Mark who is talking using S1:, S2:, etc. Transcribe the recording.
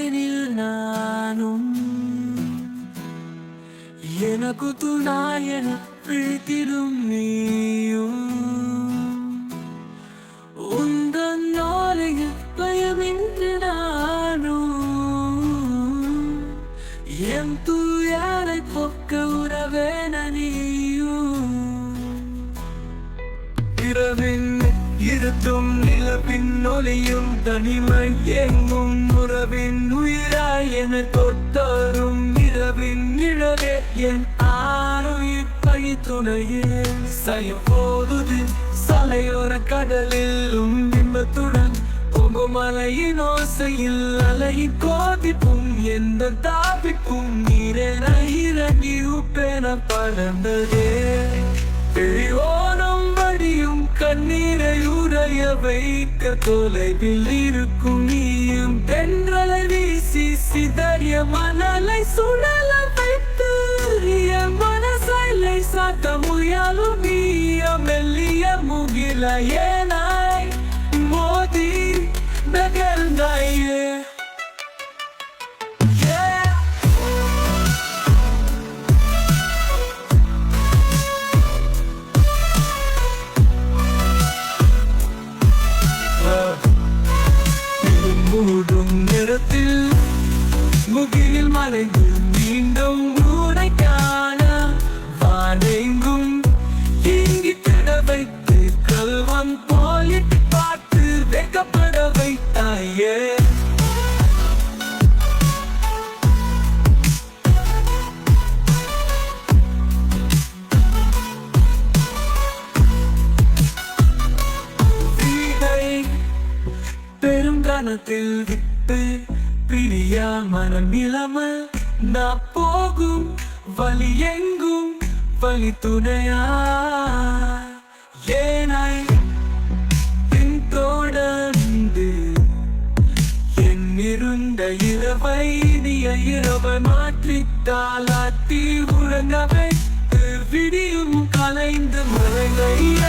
S1: வாழ்வெனில் நானும் எனக்கு துணாயென பிடித்திடும் நீயும் உந்தன் நாளையில் பயமின்றி நானும் என் தூயாரை பொக்க உறவேன நீயும் இரவின் இருத்தும் நிலவின் ஒளியும் தனிமை எங்கும் உறவின் உயிராய் என தொட்டரும் இரவின் நிழலே என் ஆணுயிர் பகி துணையே செய்யும் போது சாலையோர கடலிலும் பிம்பத்துடன் பொங்கும் அலையின் ஓசையில் அலையின் கோதிப்பும் எந்த தாபிப்பும் நீரென இறங்கி உப்பென பறந்ததே பெரியோனும் வடியும் கண்ணீரை உறைய வைக்க தொலைவில் இருக்கும் நீயும் தென்றலை வீசி சிதறிய மணலை சுழல வைத்து என் மனசைலை சாத்த முயலும் நீய மெல்லிய முகில ஏனாய் மோதி நகர்ந்தாயே மூடும் நிறத்தில் முகிலில் மறைந்து மீண்டும் ஊரை காண வானெங்கும் இங்கி திட வைத்து கல்வம் போலிட்டு பார்த்து வெக்கப்பட வைத்தாயே பெருங்கணத்தில் விட்டு பிரியா மனம் இளமல் நான் போகும் வழி எங்கும் வழி துணையா ஏனாய் தொடர்ந்து என் இருந்த இரவை இனிய இரவை மாற்றித்தாளாட்டி உறங்க வைத்து விடியும் கலைந்து மறைய